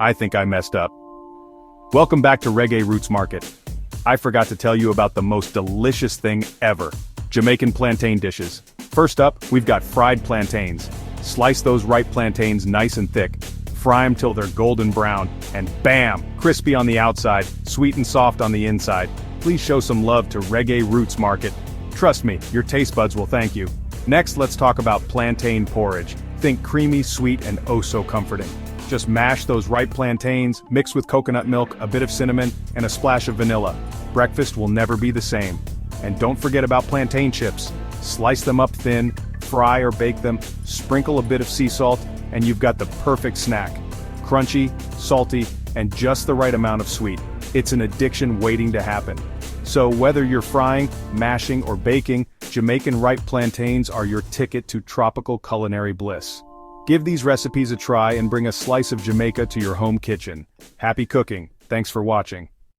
I think I messed up. Welcome back to Reggae Roots Market. I forgot to tell you about the most delicious thing ever. Jamaican plantain dishes. First up, we've got fried plantains. Slice those ripe plantains nice and thick. Fry them till they're golden brown, and bam! Crispy on the outside, sweet and soft on the inside. Please show some love to Reggae Roots Market. Trust me, your taste buds will thank you. Next, let's talk about plantain porridge. Think creamy, sweet, and oh so comforting. Just mash those ripe plantains, mix with coconut milk, a bit of cinnamon, and a splash of vanilla. Breakfast will never be the same. And don't forget about plantain chips. Slice them up thin, fry or bake them, sprinkle a bit of sea salt, and you've got the perfect snack. Crunchy, salty, and just the right amount of sweet. It's an addiction waiting to happen. So whether you're frying, mashing, or baking, Jamaican ripe plantains are your ticket to tropical culinary bliss. Give these recipes a try and bring a slice of Jamaica to your home kitchen. Happy cooking. Thanks for watching.